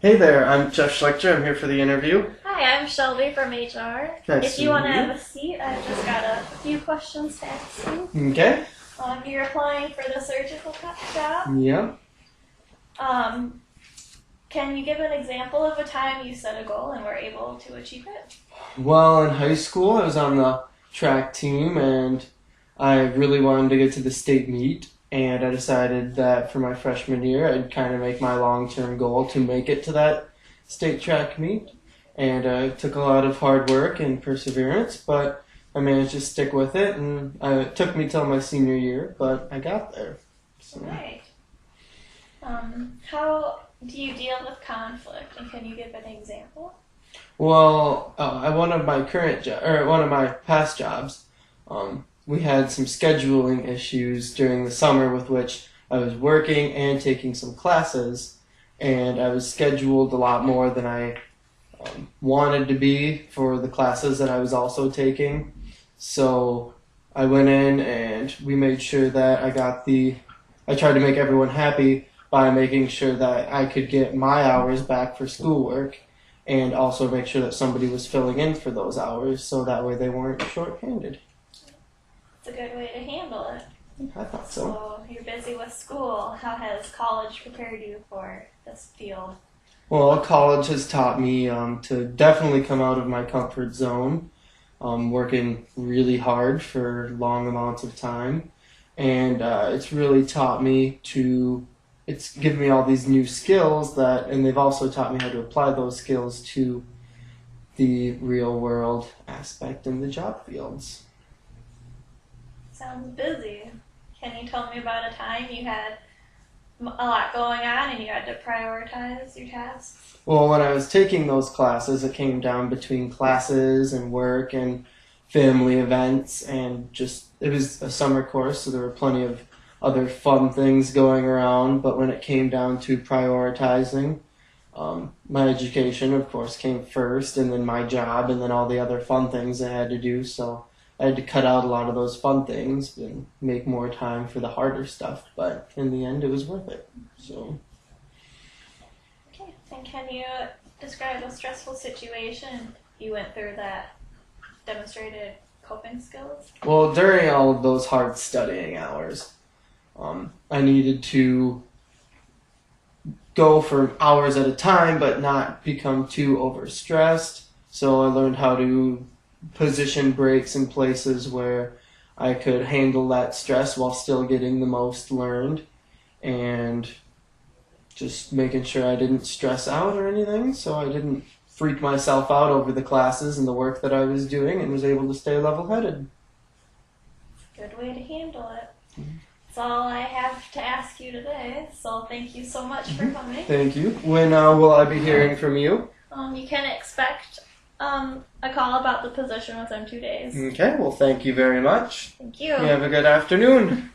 Hey there, I'm Jeff Schlechter. I'm here for the interview. Hi, I'm Shelby from HR. Nice If to you want to meet you. have a seat, I've just got a few questions to ask you. Okay. You're applying for the surgical tech job. Yeah. Can you give an example of a time you set a goal and were able to achieve it? Well, in high school, I was on the track team, and I really wanted to get to the state meet. And I decided that for my freshman year, I'd kind of make my long-term goal to make it to that state track meet. And it took a lot of hard work and perseverance, but I managed to stick with it. And it took me till my senior year, but I got there. So. Right. How do you deal with conflict, and can you give an example? Well, at one of my one of my past jobs, we had some scheduling issues during the summer with which I was working and taking some classes, and I was scheduled a lot more than I wanted to be for the classes that I was also taking. So I went in and we made sure that I tried to make everyone happy by making sure that I could get my hours back for schoolwork and also make sure that somebody was filling in for those hours so that way they weren't short-handed. It's a good way to handle it. I thought so. So you're busy with school. How has college prepared you for this field? Well, college has taught me to definitely come out of my comfort zone, working really hard for long amounts of time. And it's really taught me it's given me all these new skills and they've also taught me how to apply those skills to the real world aspect in the job fields. Sounds busy. Can you tell me about a time you had a lot going on and you had to prioritize your tasks? Well, when I was taking those classes, it came down between classes and work and family events, and it was a summer course, so there were plenty of other fun things going around, but when it came down to prioritizing, my education, of course, came first, and then my job, and then all the other fun things I had to do, so I had to cut out a lot of those fun things and make more time for the harder stuff, but in the end, it was worth it. So. Okay, and can you describe a stressful situation you went through that demonstrated coping skills? Well, during all of those hard studying hours, I needed to go for hours at a time, but not become too overstressed. So I learned how to position breaks in places where I could handle that stress while still getting the most learned, and just making sure I didn't stress out or anything, so I didn't freak myself out over the classes and the work that I was doing, and was able to stay level-headed. Good way to handle it. That's all I have to ask you today, so thank you so much for coming. Thank you. When will I be hearing from you? You can expect a call about the position within 2 days. Okay, well, thank you very much. Thank you. You have a good afternoon.